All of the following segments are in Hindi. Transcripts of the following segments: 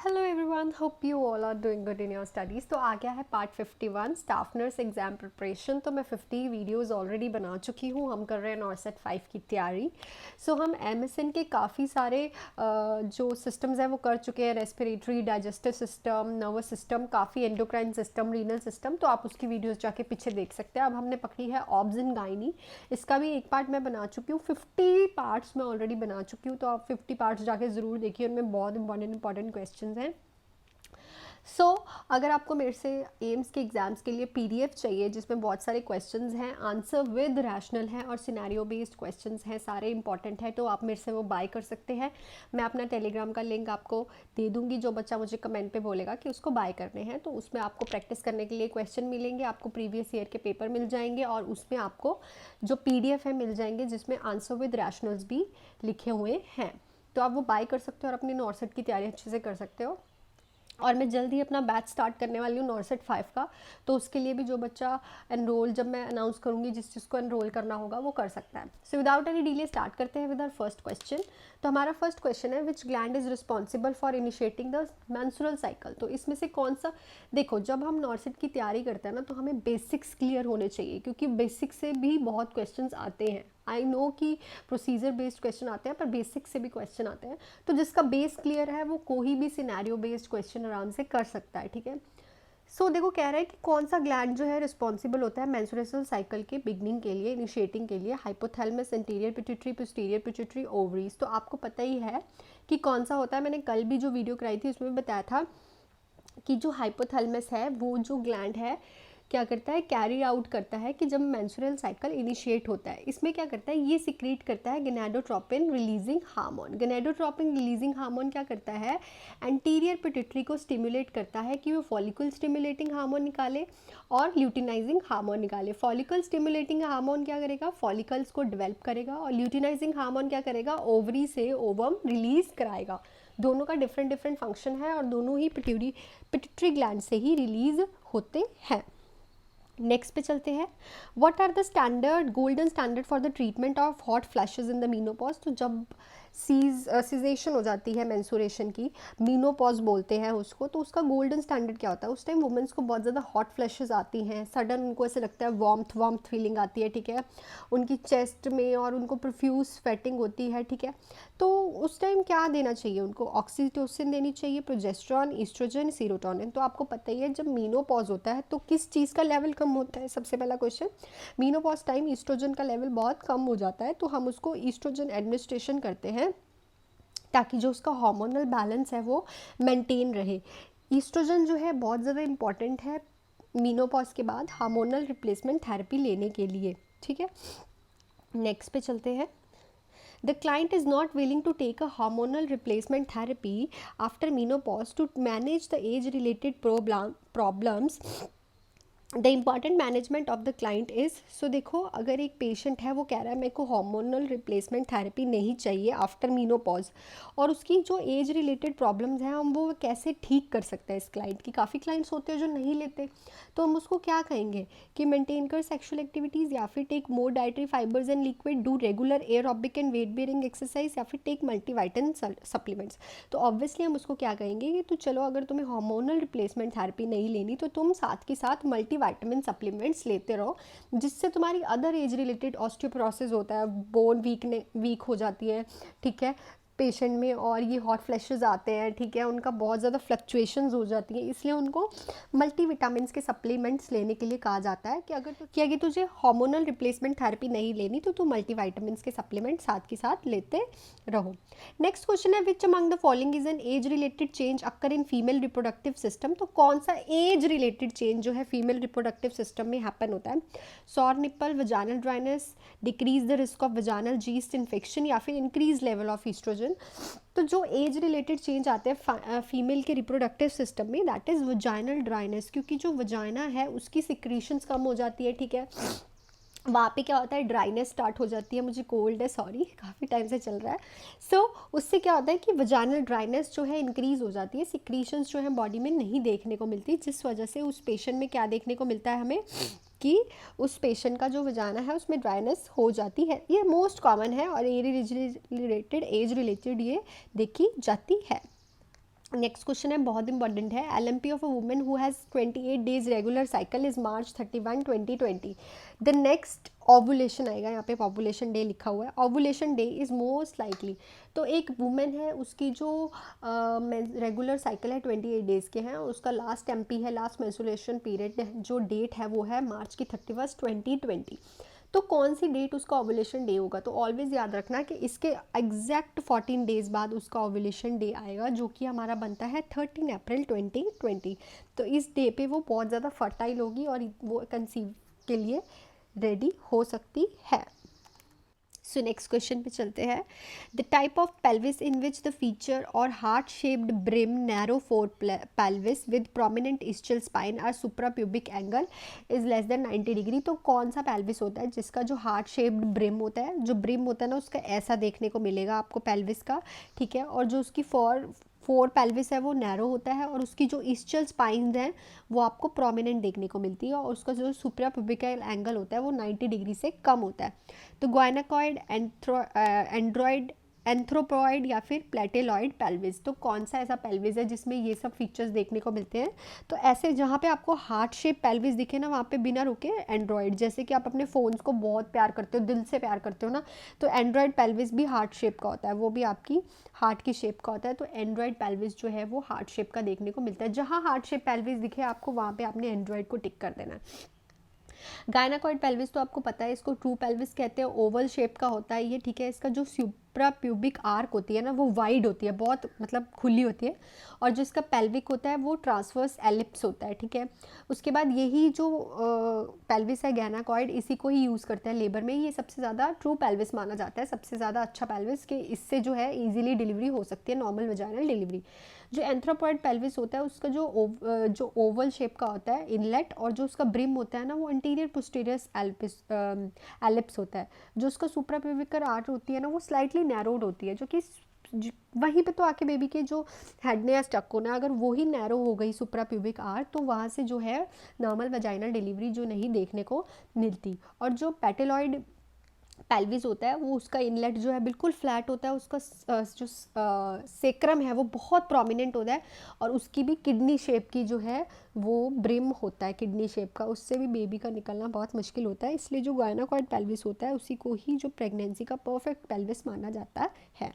Hello everyone, hope you all are doing good in your studies. तो आ गया है part 51 staff nurse exam preparation. तो मैं 50 वीडियोस ऑलरेडी बना चुकी हूँ। हम कर रहे हैं नॉर्सेट 5 की तैयारी। सो हम एमएसएन के काफ़ी सारे जो सिस्टम्स हैं वो कर चुके हैं। Respiratory, digestive system, nervous system, काफ़ी एंडोक्राइन सिस्टम, रीनल सिस्टम। तो आप उसकी वीडियोज़ जाके पीछे देख सकते हैं। अब हमने पकड़ी है ऑब्स इन गायनी। इसका भी एक पार्ट मैं बना चुकी हूँ। 50 पार्ट्स मैं ऑलरेडी बना चुकी हूँ। तो आप 50 पार्ट्स जाके ज़रूर देखिए, उनमें बहुत इंपॉर्टेंट क्वेश्चन हैं। अगर आपको मेरे से एम्स के एग्ज़ाम्स के लिए पीडीएफ चाहिए जिसमें बहुत सारे क्वेश्चंस हैं, आंसर विद रैशनल है और सिनेरियो बेस्ड क्वेश्चंस हैं, सारे इंपॉर्टेंट है, तो आप मेरे से वो बाय कर सकते हैं। मैं अपना टेलीग्राम का लिंक आपको दे दूंगी। जो बच्चा मुझे कमेंट पे बोलेगा कि उसको बाय करने हैं तो उसमें आपको प्रैक्टिस करने के लिए क्वेश्चन मिलेंगे, आपको प्रीवियस ईयर के पेपर मिल जाएंगे और उसमें आपको जो पीडीएफ है मिल जाएंगे जिसमें आंसर विद रैशनल्स भी लिखे हुए हैं। तो आप वो बाय कर सकते हो और अपनी नॉर्सेट की तैयारी अच्छे से कर सकते हो। और मैं जल्द ही अपना बैच स्टार्ट करने वाली हूँ नॉर्सेट 5 का। तो उसके लिए भी जो बच्चा एनरोल, जब मैं अनाउंस करूँगी जिस चीज़ को एनरोल करना होगा वो कर सकता है। So without any delay start करते हैं विद आवर फर्स्ट क्वेश्चन। तो हमारा फर्स्ट क्वेश्चन है, विच gland is responsible for initiating the menstrual cycle. तो इसमें से कौन सा, देखो जब हम नॉर्सेट की तैयारी करते हैं ना तो हमें बेसिक्स क्लियर होने चाहिए, क्योंकि बेसिक्स से भी बहुत क्वेश्चन आते हैं। आई नो कि प्रोसीजर बेस्ड क्वेश्चन आते हैं पर बेसिक से भी क्वेश्चन आते हैं। तो जिसका बेस क्लियर है वो कोई भी सिनेरियो बेस्ड क्वेश्चन आराम से कर सकता है, ठीक है। देखो कह रहा है कि कौन सा ग्लैंड जो है रिस्पॉन्सिबल होता है मेंस्ट्रुअल साइकिल के बिगनिंग के लिए, इनिशिएटिंग के लिए। Hypothalamus, interior pituitary, posterior pituitary, ovaries. तो आपको पता ही है कि कौन सा होता है। मैंने कल भी जो वीडियो कराई थी उसमें बताया था कि जो हाइपोथैलेमस है वो जो ग्लैंड है क्या करता है, कैरी आउट करता है कि जब मेंस्ट्रुअल साइकिल इनिशिएट होता है इसमें क्या करता है, ये सिक्रीट करता है गनेडोट्रोपिन रिलीजिंग हार्मोन। गनेडोट्रोपिन रिलीजिंग हार्मोन क्या करता है, एंटीरियर पिट्यूटरी को स्टिमुलेट करता है कि वो फॉलिकल स्टिमुलेटिंग हार्मोन निकाले और ल्यूटिनाइजिंग हार्मोन निकाले। फॉलिकल स्टिमुलेटिंग हार्मोन क्या करेगा, फॉलिकल्स को डेवलप करेगा, और ल्यूटिनाइजिंग हार्मोन क्या करेगा, ओवरी से ओवम रिलीज कराएगा। दोनों का डिफरेंट फंक्शन है और दोनों ही पिट्यूटरी ग्लैंड से ही रिलीज होते हैं। नेक्स्ट पे चलते हैं, what are the standard golden standard for the treatment of hot flashes in the menopause. तो जब सीजेशन हो जाती है मेंस्ट्रुएशन की, मीनोपॉज बोलते हैं उसको, तो उसका गोल्डन स्टैंडर्ड क्या होता है, उस टाइम वुमेंस को बहुत ज़्यादा हॉट फ्लैशेस आती हैं, सडन उनको ऐसे लगता है वार्मथ फीलिंग आती है, ठीक है, उनकी चेस्ट में, और उनको प्रोफ्यूज स्वेटिंग होती है, ठीक है। तो उस टाइम क्या देना चाहिए उनको, ऑक्सीटोसिन देनी चाहिए, प्रोजेस्टेरॉन, ईस्ट्रोजन, सीरोटोनिन। तो आपको पता ही है जब मीनोपॉज होता है तो किस चीज़ का लेवल कम होता है। सबसे पहला क्वेश्चन, मीनोपॉज टाइम ईस्ट्रोजन का लेवल बहुत कम हो जाता है, तो हम उसको ईस्ट्रोजन एडमिनिस्ट्रेशन करते हैं ताकि जो उसका हार्मोनल बैलेंस है वो मेंटेन रहे। ईस्ट्रोजन जो है बहुत ज़्यादा इंपॉर्टेंट है मीनोपॉज के बाद हार्मोनल रिप्लेसमेंट थेरेपी लेने के लिए, ठीक है। नेक्स्ट पे चलते हैं, the client is not willing to take a hormonal replacement therapy after menopause to manage the age related problems. The important management of the client is, so देखो अगर एक पेशेंट है वो कह रहा है मेरे को हार्मोनल रिप्लेसमेंट थेरेपी नहीं चाहिए आफ्टर मीनोपॉज, और उसकी जो एज रिलेटेड प्रॉब्लम्स हैं हम वो कैसे ठीक कर सकते हैं इस क्लाइंट की। काफ़ी क्लाइंट्स होते हैं जो नहीं लेते, तो हम उसको क्या कहेंगे कि मेंटेन कर सेक्शुअल एक्टिविटीज़, या फिर take more dietary fibres and liquid, do regular aerobic and weight bearing exercise, या फिर टेक मल्टीविटामिन सप्लीमेंट्स। तो ऑब्वियसली हम उसको क्या कहेंगे कि तो चलो अगर तुम्हें हार्मोनल रिप्लेसमेंट थेरेपी नहीं लेनी तो तुम साथ के साथ मल्टीविटामिन सप्लीमेंट्स लेते रहो, जिससे तुम्हारी अदर एज रिलेटेड ऑस्टियोपोरोसिस होता है, बोन वीक हो जाती है, ठीक है, पेशेंट में, और ये हॉट फ्लैशेस आते हैं, ठीक है, उनका बहुत ज़्यादा फ्लक्चुएशंस हो जाती हैं, इसलिए उनको मल्टीविटामिन्स के सप्लीमेंट्स लेने के लिए कहा जाता है कि अगर तुझे हार्मोनल रिप्लेसमेंट थेरेपी नहीं लेनी तो तू मल्टीविटामिन्स के सप्लीमेंट साथ के साथ लेते रहो। नेक्स्ट क्वेश्चन है, which among the following is an age related change occur in female reproductive system. तो कौन सा एज रिलेटेड चेंज जो है फीमेल रिप्रोडक्टिव सिस्टम में हैपन होता है, sore nipple, vaginal dryness, decrease the risk of vaginal yeast infection, या फिर इंक्रीज लेवल ऑफ ईस्ट्रोजन। तो जो एज रिलेटेड चेंज आते हैं फीमेल के रिप्रोडक्टिव सिस्टम में, दैट इज़ वजाइनल ड्राइनेस, क्योंकि जो वजाइना है उसकी सिक्रीशंस कम हो जाती है, ठीक है, वहाँ पे क्या होता है, ड्राइनेस स्टार्ट हो जाती है। मुझे कोल्ड है, सॉरी, काफ़ी टाइम से चल रहा है। उससे क्या होता है कि वजाइनल ड्राइनेस जो है इंक्रीज़ हो जाती है, सिक्रीशंस जो है बॉडी में नहीं देखने को मिलती, जिस वजह से उस पेशेंट में क्या देखने को मिलता है हमें कि उस पेशेंट का जो वजाना है उसमें ड्राइनेस हो जाती है। ये मोस्ट कॉमन है और एज रिलेटेड ये देखी जाती है। नेक्स्ट क्वेश्चन है, बहुत इंपॉर्टेंट है। LMP of a women who has 28 days regular cycle is March 31, 2020। The next ovulation आएगा, यहाँ पे ओवुलेशन डे लिखा हुआ है, ovulation day is most likely. तो एक वुमेन है, उसकी जो रेगुलर साइकिल है 28 डेज़ के हैं, उसका लास्ट MP है, लास्ट मेंस्ट्रुएशन पीरियड जो डेट है वो है March की 31, 2020। तो कौन सी डेट उसका ओवुलेशन डे होगा? तो ऑलवेज याद रखना कि इसके एग्जैक्ट 14 डेज बाद उसका ओवुलेशन डे आएगा, जो कि हमारा बनता है 13 अप्रैल 2020। तो इस डे पे वो बहुत ज़्यादा फर्टाइल होगी और वो कंसीव के लिए रेडी हो सकती है। सो नेक्स्ट क्वेश्चन पे चलते हैं। The type of pelvis in which the feature or heart shaped brim narrow fore pelvis with prominent ischial spine are supra pubic angle is less than 90 degree. तो कौन सा पेल्विस होता है जिसका जो हार्ट शेप्ड ब्रिम होता है, जो ब्रिम होता है ना उसका ऐसा देखने को मिलेगा आपको पेल्विस का, ठीक है, और जो उसकी फोर पेल्विस है वो नैरो होता है, और उसकी जो इस्चियल स्पाइन्स हैं वो आपको प्रोमिनेंट देखने को मिलती है, और उसका जो सुप्राप्यूबिकल एंगल होता है वो 90 डिग्री से कम होता है। तो गायनाकॉइड, एंड्रॉइड, एंथ्रोपॉइड या फिर प्लेटेलॉइड पेल्विस, तो कौन सा ऐसा पेल्विस है जिसमें ये सब फीचर्स देखने को मिलते हैं? तो ऐसे जहाँ पे आपको हार्ट शेप पेल्विस दिखे ना, वहाँ पे बिना रुके एंड्रॉइड, जैसे कि आप अपने फ़ोन्स को बहुत प्यार करते हो, दिल से प्यार करते हो ना, तो एंड्रॉइड पेल्विस भी हार्ट शेप का होता है, वो भी आपकी हार्ट की शेप का होता है। तो एंड्रॉइड पेल्विस जो है वो हार्ट शेप का देखने को मिलता है। जहाँ हार्ट शेप पेल्विस दिखे आपको, वहाँ पे आपने एंड्रॉइड को टिक कर देना है। गायनाकॉइड पेल्विस तो आपको पता है, इसको ट्रू पेल्विस कहते हैं, ओवल शेप का होता है ये, ठीक है। इसका जो सुप्रा प्यूबिक आर्क होती है ना वो वाइड होती है, बहुत मतलब खुली होती है, और जो इसका पेल्विक होता है वो ट्रांसवर्स एलिप्स होता है, ठीक है। उसके बाद यही जो पेल्विस है गायनाकॉइड, इसी को ही यूज़ करते हैं लेबर में। ये सबसे ज़्यादा ट्रू पेल्विस माना जाता है, सबसे ज़्यादा अच्छा पेल्विस, कि इससे जो है ईजिली डिलीवरी हो सकती है, नॉर्मल वजाइनल डिलीवरी। जो एंथ्रोपॉइड पेल्विस होता है उसका जो ओवल शेप का होता है इनलेट, और जो उसका ब्रिम होता है ना वो इंटीरियर पोस्टीरियस एलिप्स होता है। जो उसका सुप्राप्यूबिकल आर्ट होती है ना वो स्लाइटली नैरोड होती है, जो कि वहीं पे तो आके बेबी के जो हेड ने या स्टक को ना, अगर वो ही नैरो हो गई सुप्राप्यूबिक आर्ट, तो वहाँ से जो है नॉर्मल वजाइनल डिलीवरी जो नहीं देखने को मिलती। और जो पेटेलॉइड पेल्विस होता है वो, उसका इनलेट जो है बिल्कुल फ्लैट होता है, उसका जो सेक्रम है वो बहुत प्रोमिनेंट होता है, और उसकी भी किडनी शेप की जो है वो ब्रिम होता है किडनी शेप का, उससे भी बेबी का निकलना बहुत मुश्किल होता है। इसलिए जो गायनाकॉइड पेल्विस होता है उसी को ही जो प्रेगनेंसी का परफेक्ट पेल्विस माना जाता है।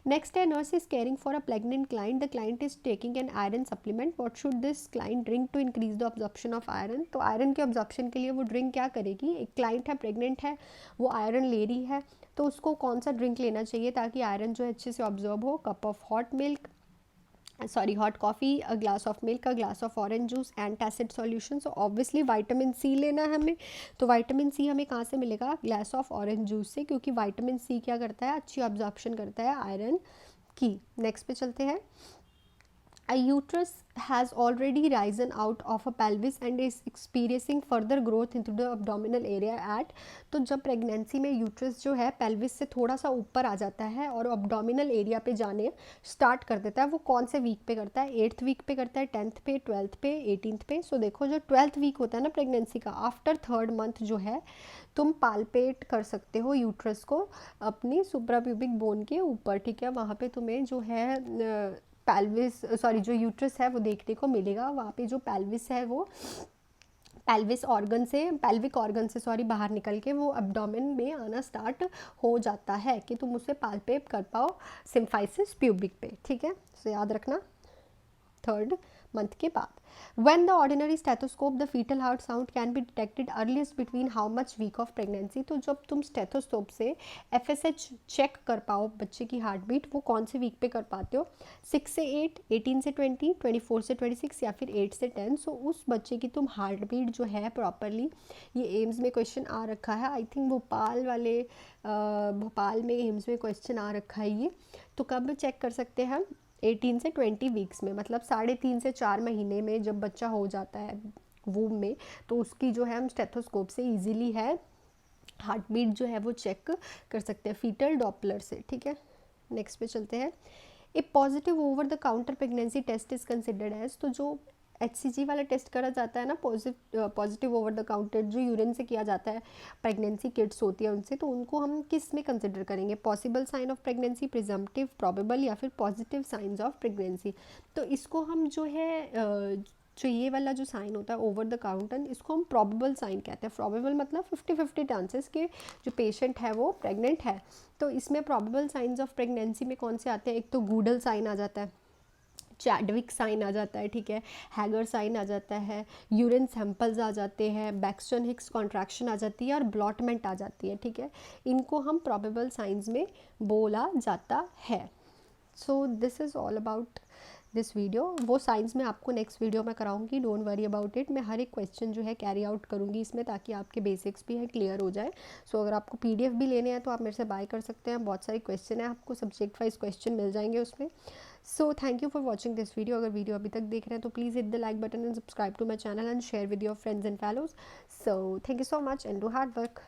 नेक्स्ट है, nurse is caring for a pregnant client, the client is taking an iron supplement, what should this client drink to increase the absorption of iron. तो आयरन के ऑब्जॉर्प्शन के लिए वो ड्रिंक क्या करेगी? एक क्लाइंट है, प्रेग्नेंट है, वो आयरन ले रही है, तो उसको कौन सा ड्रिंक लेना चाहिए ताकि आयरन जो है अच्छे से ऑब्जॉर्ब हो? Cup of hot milk, sorry hot coffee, a glass of milk, a glass of orange juice, antacid solution. So obviously vitamin C लेना है हमें, तो विटामिन सी हमें कहाँ से मिलेगा? ग्लास ऑफ ऑरेंज जूस से, क्योंकि विटामिन सी क्या करता है? अच्छी ऑब्जॉर्प्शन करता है आयरन की। नेक्स्ट पे चलते हैं। A uterus has already risen out of a pelvis and is experiencing further growth into the abdominal area at, तो जब प्रेगनेंसी में यूट्रस जो है पेल्विस से थोड़ा सा ऊपर आ जाता है और अब्डोमिनल एरिया पे जाने स्टार्ट कर देता है, वो कौन से वीक पे करता है? 8th वीक पे करता है, 10th पे, 12th पे, 18th पे। सो देखो जो 12th वीक होता है ना प्रेगनेंसी का, आफ्टर 3rd मंथ जो है तुम पालपेट कर सकते हो यूट्रस को अपनी सुप्राप्यूबिक बोन के ऊपर, ठीक है। वहाँ पे तुम्हें जो है पेल्विस, सॉरी जो यूट्रस है वो देखने को मिलेगा। वहाँ पे जो पेल्विस है वो पेल्विक ऑर्गन से सॉरी बाहर निकल के वो एब्डोमेन में आना स्टार्ट हो जाता है कि तुम उसे पालपेट कर पाओ सिम्फाइसिस प्यूबिक पे, ठीक है। तो याद रखना 3rd मंथ के बाद। When the ordinary stethoscope the fetal heart sound can be detected earliest between how much week of pregnancy, तो जब तुम स्टेथोस्कोप से FSH चेक कर पाओ बच्चे की हार्ट बीट, वो कौन से वीक पे कर पाते हो? 6 से 8, 18 से 20, 24 से 26 या फिर 8 से 10। सो उस बच्चे की तुम हार्ट बीट जो है प्रॉपरली, ये एम्स में क्वेश्चन आ रखा है, आई थिंक भोपाल में एम्स में क्वेश्चन आ रखा है ये, तो कब चेक कर सकते हैं? 18 से 20 वीक्स में, मतलब 3.5 से 4 महीने में जब बच्चा हो जाता है वूम में, तो उसकी जो है हम स्टेथोस्कोप से इजीली है हार्ट बीट जो है वो चेक कर सकते हैं फीटल डॉपलर से, ठीक है। नेक्स्ट पे चलते हैं। A positive over the counter pregnancy test is considered as, तो जो HCG वाला टेस्ट करा जाता है ना, पॉजिटिव ओवर द काउंटर, जो यूरिन से किया जाता है, प्रेगनेंसी किट्स होती है उनसे, तो उनको हम किस में कंसिडर करेंगे, possible sign of pregnancy, presumptive, probable या फिर पॉजिटिव साइंस ऑफ प्रेगनेंसी। तो इसको हम जो है जो ये वाला जो साइन होता है ओवर द काउंटर, इसको हम प्रॉबेबल साइन कहते हैं। प्रॉबेबल मतलब 50-50 चांसेस कि जो पेशेंट है वो प्रेग्नेंट है। तो इसमें प्रॉबेबल साइंस ऑफ प्रेगनेंसी में कौन से आते हैं, एक तो गूडल साइन आ जाता है, चैडविक साइन आ जाता है, ठीक है, हैगर साइन आ जाता है, यूरिन सैंपल्स आ जाते हैं, बैक्स्टन हिक्स कॉन्ट्रैक्शन आ जाती है और ब्लॉटमेंट आ जाती है, ठीक है। इनको हम प्रॉबेबल साइंस में बोला जाता है। So this is all about this video. वो साइंस मैं आपको नेक्स्ट वीडियो में कराऊंगी, डोंट वरी अबाउट इट। मैं हर एक क्वेश्चन जो है कैरी आउट करूंगी इसमें, ताकि आपके बेसिक्स भी है क्लियर हो जाए। सो अगर आपको PDF भी लेने हैं तो आप मेरे से बाय कर सकते हैं, बहुत सारे क्वेश्चन है, आपको सब्जेक्ट वाइज क्वेश्चन मिल जाएंगे उसमें। So thank you for watching this video. अगर वीडियो अभी तक देख रहे हैं तो please hit the like button and subscribe to my channel and share with your friends and fellows. So thank you so much and do hard work.